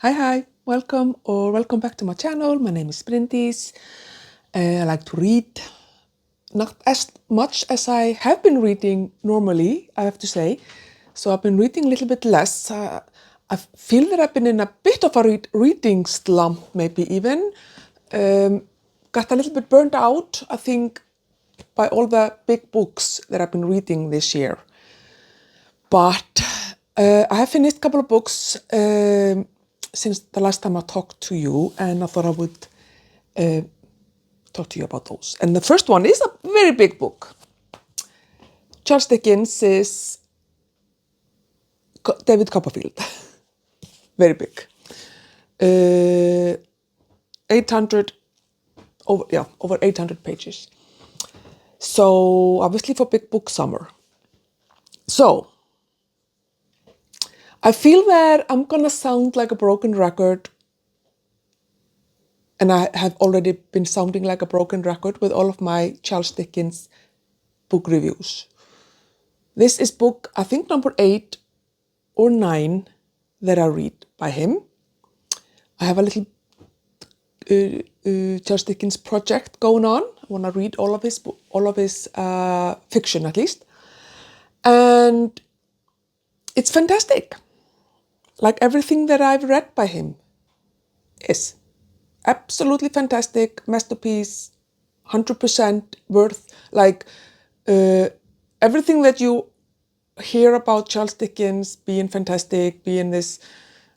Hi, welcome back to my channel. My name is Bryndís. I like to read, not as much as I have been reading normally, I have to say. So I've been reading a little bit less. I feel that I've been in a bit of a reading slump, maybe even. Got a little bit burnt out, I think, by all the big books that I've been reading this year. But I have finished a couple of books since the last time I talked to you, and I thought I would talk to you about those. And the first one is a very big book. Charles Dickens is David Copperfield. Very big. 800, over 800 pages. So obviously for big book summer. So I feel that I'm gonna sound like a broken record, and I have already been sounding like a broken record with all of my Charles Dickens book reviews. This is book, I think, number 8 or 9 that I read by him. I have a little Charles Dickens project going on. I want to read all of his fiction, at least, and it's fantastic. Like everything that I've read by him is absolutely fantastic, masterpiece, 100% worth. Like everything that you hear about Charles Dickens being fantastic, being this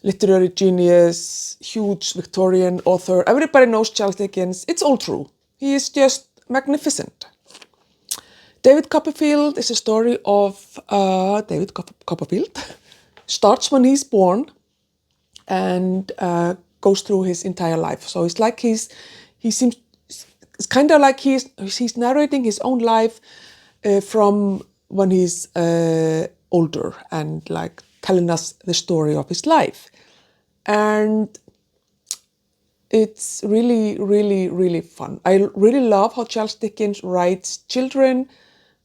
literary genius, huge Victorian author. Everybody knows Charles Dickens. It's all true. He is just magnificent. David Copperfield is a story of David Copperfield. Starts when he's born and goes through his entire life. So it's like it's kind of like he's narrating his own life from when he's older and like telling us the story of his life. And it's really, really, really fun. I really love how Charles Dickens writes children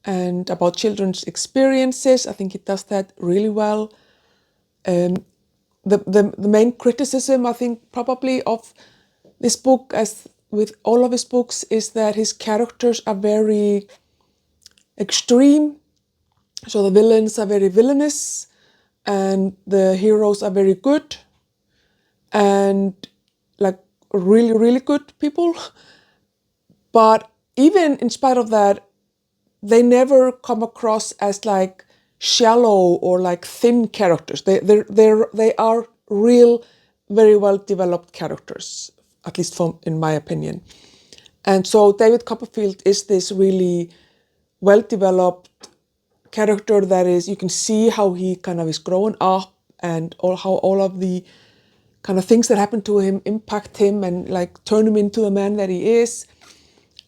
and about children's experiences. I think he does that really well. The main criticism, I think, probably of this book, as with all of his books, is that his characters are very extreme. So the villains are very villainous and the heroes are very good and like really, really good people. But even in spite of that, they never come across as like shallow or like thin characters. They are real, very well developed characters, at least in my opinion. And so David Copperfield is this really well developed character that is, you can see how he kind of is growing up and how all of the kind of things that happen to him impact him and like turn him into the man that he is.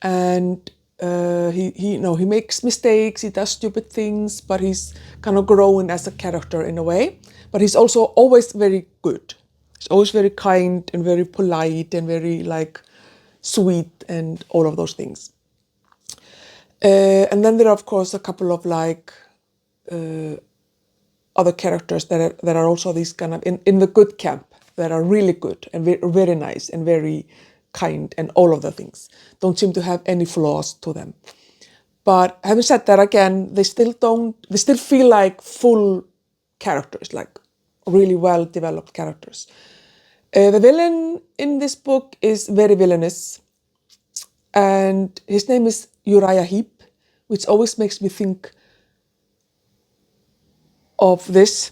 And he makes mistakes, he does stupid things, but he's kind of growing as a character in a way. But he's also always very good. He's always very kind and very polite and very like sweet and all of those things. And then there are of course a couple of like other characters that are also these kind of in the good camp, that are really good and very nice and very kind and all of the things. Don't seem to have any flaws to them. But having said that, again, they still feel like full characters, like really well developed characters. The villain in this book is very villainous, and his name is Uriah Heep, which always makes me think of this,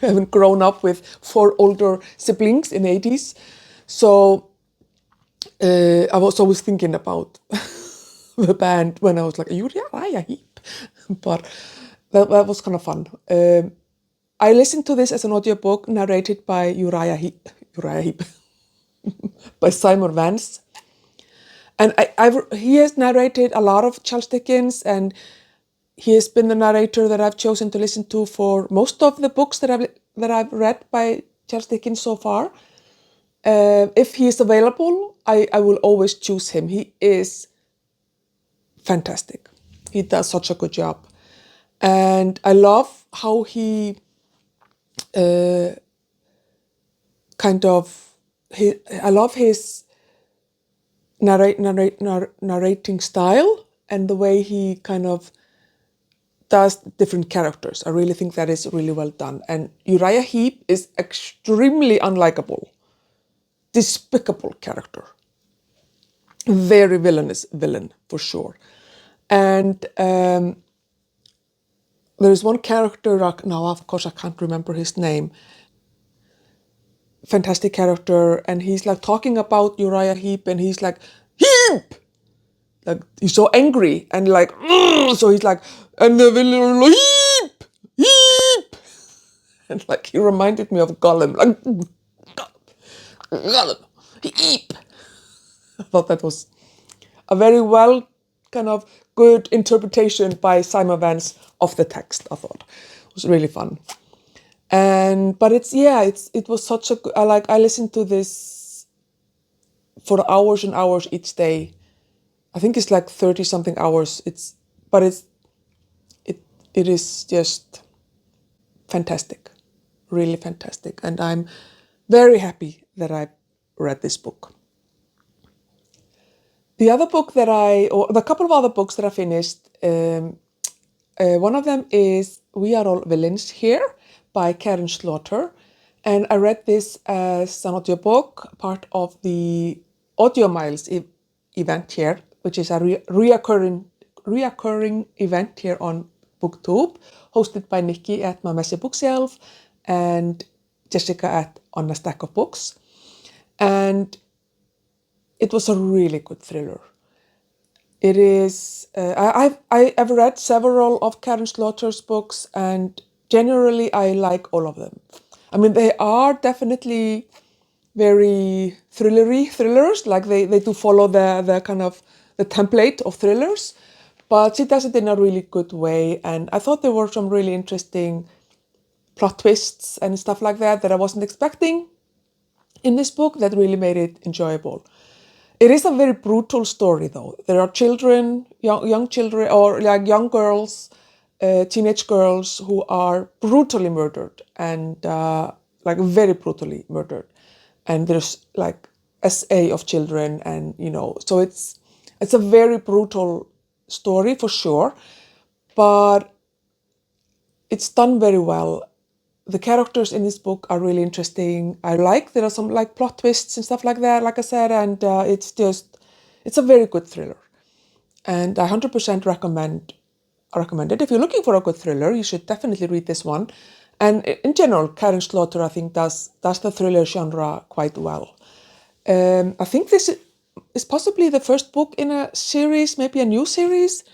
having grown up with 4 older siblings in the 80s. So I was always thinking about the band when I was like, Uriah Heep. But that was kind of fun. I listened to this as an audiobook narrated by Uriah Heep, by Simon Vance. And he has narrated a lot of Charles Dickens, and he has been the narrator that I've chosen to listen to for most of the books that I've read by Charles Dickens so far. If he is available, I will always choose him. He is fantastic. He does such a good job. And I love how he kind of, I love his narrating style and the way he kind of does different characters. I really think that is really well done. And Uriah Heep is extremely unlikable, despicable character. Very villainous villain, for sure. And there's one character, now of course I can't remember his name, fantastic character, and he's like talking about Uriah Heep, and he's like, Heep! Like, he's so angry, and like, so he's like, and the villain, Heep! Heep! And like, he reminded me of Gollum, like, Gollum, Heep! I thought that was a very well kind of good interpretation by Simon Vance of the text, I thought. It was really fun. But it was such a, I listened to this for hours and hours each day. I think it's like 30 something hours. It is just fantastic, really fantastic. And I'm very happy that I read this book. The other book the couple of other books that I finished, one of them is We Are All Villains Here by Karen Slaughter. And I read this as an audiobook, part of the Audio Miles event here, which is a reoccurring event here on BookTube, hosted by Nikki at My Messy Bookshelf and Jessica at On a Stack of Books. And it was a really good thriller. It is, I've read several of Karen Slaughter's books, and generally I like all of them. I mean, they are definitely very thrillers, like they do follow the kind of the template of thrillers, but she does it in a really good way. And I thought there were some really interesting plot twists and stuff like that I wasn't expecting in this book that really made it enjoyable. It is a very brutal story, though. There are children, young children, or like young girls, teenage girls who are brutally murdered, and like very brutally murdered. And there's like SA of children, and so it's a very brutal story for sure, but it's done very well. The characters in this book are really interesting. There are some like plot twists and stuff like that, like I said, and it's a very good thriller. And I 100% recommend it. If you're looking for a good thriller, you should definitely read this one. And in general, Karen Slaughter, I think, does the thriller genre quite well. I think this is possibly the first book in a series, maybe a new series.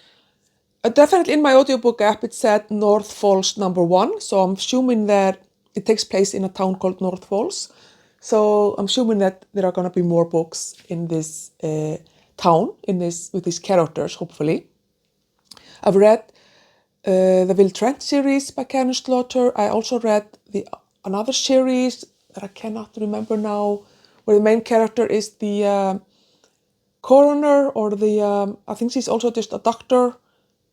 Definitely in my audiobook app, it said North Falls #1. So I'm assuming that it takes place in a town called North Falls. So I'm assuming that there are going to be more books in this town, with these characters, hopefully. I've read the Will Trent series by Karen Slaughter. I also read another series that I cannot remember now, where the main character is the coroner, or I think she's also just a doctor,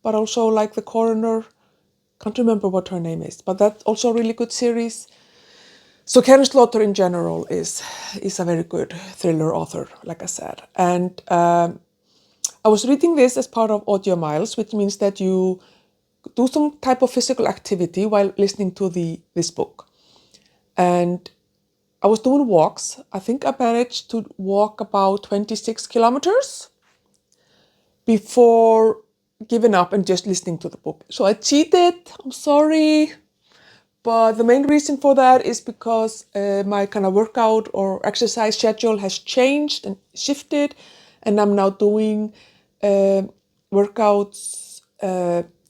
but also like the coroner. Can't remember what her name is, but that's also a really good series. So Karen Slaughter in general is a very good thriller author, like I said. And I was reading this as part of Audio Miles, which means that you do some type of physical activity while listening to this book. And I was doing walks. I think I managed to walk about 26 kilometers before giving up and just listening to the book. So I cheated, I'm sorry. But the main reason for that is because my kind of workout or exercise schedule has changed and shifted. And I'm now doing workouts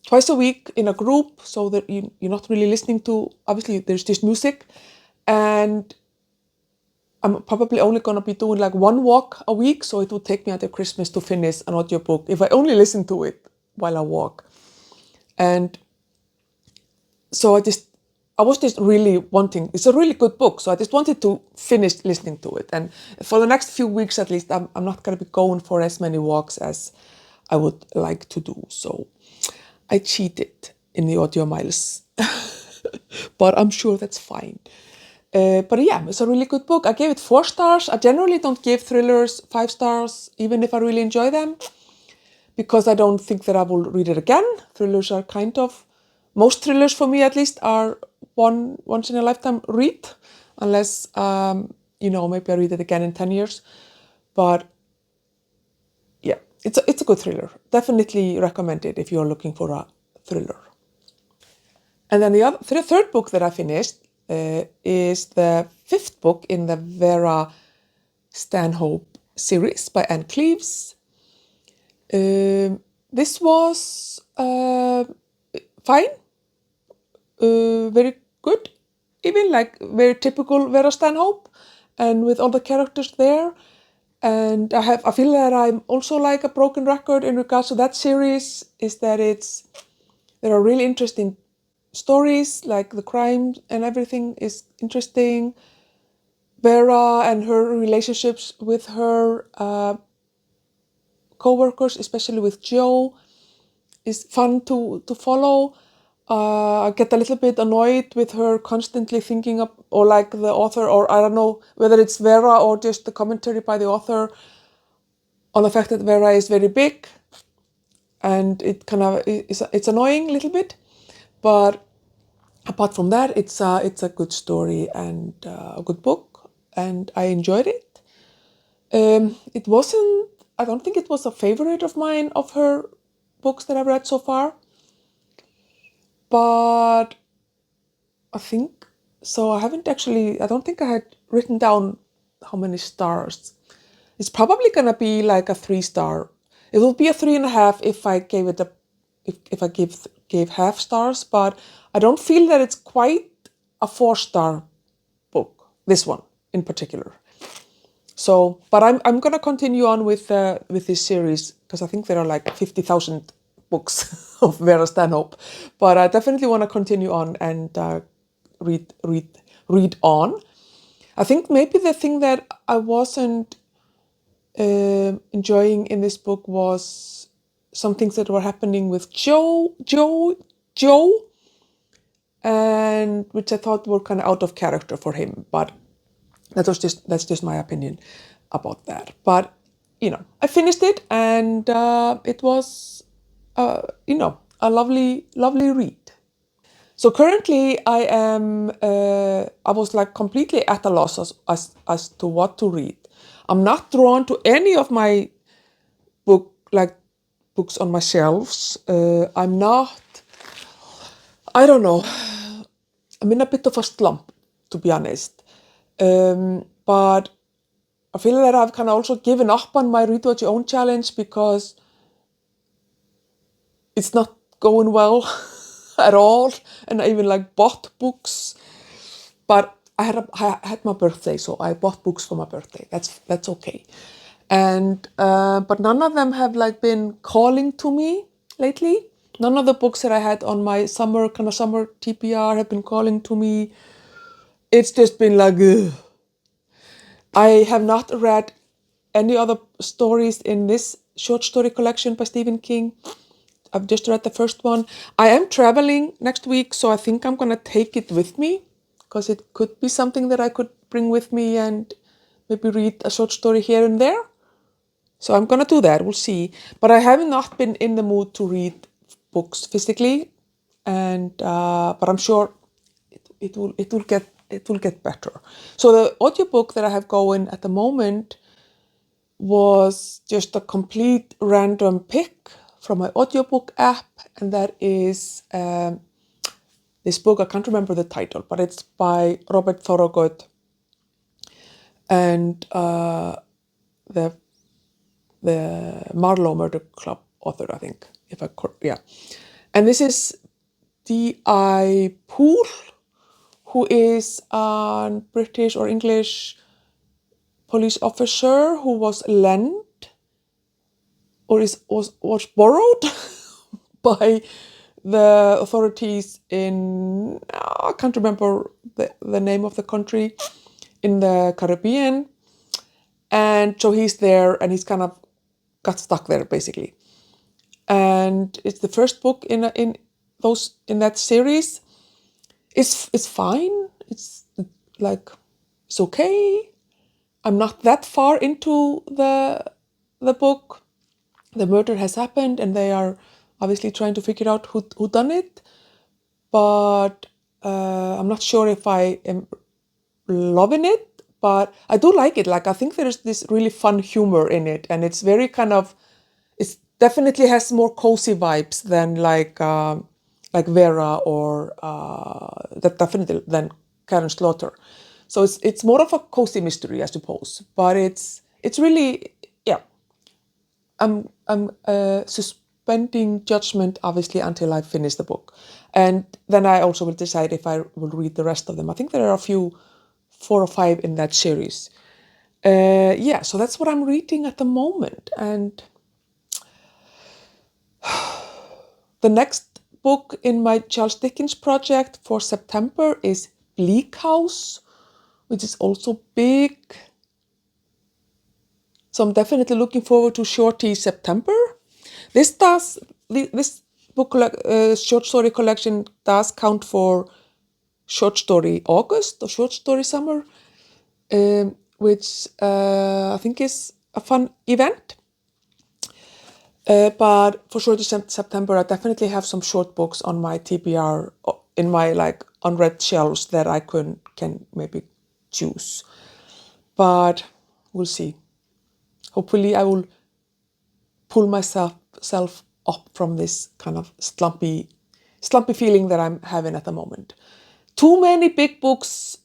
twice a week in a group, so that you're not really listening to, obviously there's just music. And I'm probably only going to be doing like one walk a week, so it will take me until Christmas to finish an audiobook if I only listen to it while I walk. And so I was just really wanting, it's a really good book, so I just wanted to finish listening to it. And for the next few weeks at least, I'm not going to be going for as many walks as I would like to do. So I cheated in the Audio Miles, but I'm sure that's fine. But yeah, it's a really good book. I gave it 4 stars. I generally don't give thrillers 5 stars, even if I really enjoy them, because I don't think that I will read it again. Thrillers are most thrillers for me at least are once in a lifetime read, unless, maybe I read it again in 10 years. But yeah, it's a good thriller. Definitely recommend it if you're looking for a thriller. And then the third book that I finished is the 5th book in the Vera Stanhope series by Ann Cleeves. This was fine, very good, even like very typical Vera Stanhope, and with all the characters there. And I feel that I'm also like a broken record in regards to that series, is that there are really interesting stories, like the crime and everything is interesting. Vera and her relationships with her co-workers, especially with Joe, is fun to follow. I get a little bit annoyed with her constantly thinking of, or like the author, or I don't know whether it's Vera or just the commentary by the author on the fact that Vera is very big, and it's annoying a little bit. But apart from that, it's a good story and a good book, and I enjoyed it. I don't think it was a favorite of mine of her books that I've read so far, but I think so. I don't think I had written down how many stars. It's probably gonna be like a 3-star. It will be a 3.5 if I gave it if I gave half stars, but I don't feel that it's quite a 4-star book, this one in particular. So, but I'm gonna continue on with this series, because I think there are like 50,000 books of Vera Stanhope. But I definitely want to continue on and read on. I think maybe the thing that I wasn't enjoying in this book was some things that were happening with Joe, and which I thought were kind of out of character for him. But that's just my opinion about that. But I finished it, and it was a lovely read. So currently I was like completely at a loss as to what to read. I'm not drawn to any of my books on my shelves. I don't know. I'm in a bit of a slump, to be honest. But I feel that I've kind of also given up on my Read What You Own challenge, because it's not going well at all. And I even like bought books, but I had my birthday, so I bought books for my birthday. That's okay. And but none of them have like been calling to me lately. None of the books that I had on my summer TBR have been calling to me. It's just been like, ugh. I have not read any other stories in this short story collection by Stephen King. I've just read the first one. I am traveling next week, so I think I'm gonna take it with me, because it could be something that I could bring with me and maybe read a short story here and there. So I'm gonna do that, we'll see. But I have not been in the mood to read books physically, and but I'm sure it will get better. So the audiobook that I have going at the moment was just a complete random pick from my audiobook app, and that is this book. I can't remember the title, but it's by Robert Thorogood and the Marlowe Murder Club author, I think. And this is D.I. Poole, who is a British or English police officer who was lent or was borrowed by the authorities in, I can't remember the name of the country, in the Caribbean. And so he's there, and he's kind of got stuck there, basically. And it's the first book in that series. It's fine. It's like, it's okay. I'm not that far into the book. The murder has happened, and they are obviously trying to figure out who done it. But I'm not sure if I am loving it, but I do like it. Like, I think there's this really fun humor in it, and it's very kind of, it definitely has more cozy vibes than like Vera or that definitely than Karen Slaughter. So it's more of a cozy mystery, I suppose. But it's really, yeah. I'm suspending judgment, obviously, until I finish the book. And then I also will decide if I will read the rest of them. I think there are a few, 4 or 5 in that series. Yeah, so that's what I'm reading at the moment. And the next book in my Charles Dickens project for September is Bleak House, which is also big. So I'm definitely looking forward to Shorty September. This book short story collection does count for Short Story August or Short Story Summer, which I think is a fun event. But for Shorty September, I definitely have some short books on my TBR in my like unread shelves that I can maybe choose. But we'll see. Hopefully I will pull myself up from this kind of slumpy feeling that I'm having at the moment. Too many big books,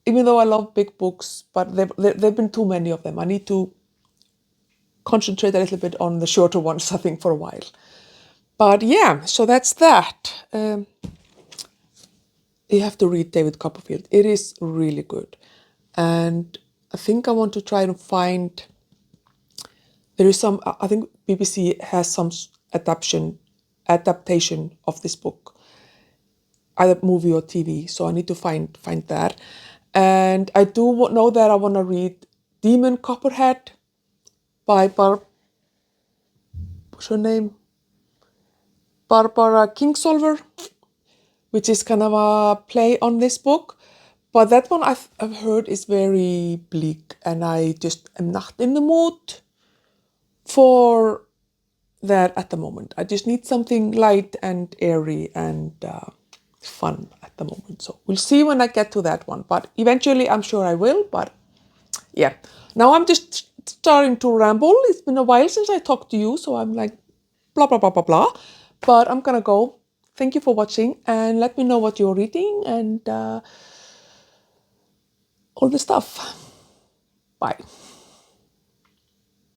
even though I love big books, but there've been too many of them. I need to concentrate a little bit on the shorter ones, I think, for a while. But yeah, so that's that. You have to read David Copperfield. It is really good. And I think I want to try to find, there is some, I think BBC has some adaptation of this book, either movie or TV. So I need to find that. And I do know that I want to read Demon Copperhead by what's her name? Barbara Kingsolver, which is kind of a play on this book. But that one I've heard is very bleak, and I just am not in the mood for that at the moment. I just need something light and airy and fun at the moment. So we'll see when I get to that one. But eventually I'm sure I will. But yeah, now I'm just starting to ramble. It's been a while since I talked to you, so I'm like blah, blah, blah, blah, blah. But I'm gonna go. Thank you for watching, and let me know what you're reading and all the stuff.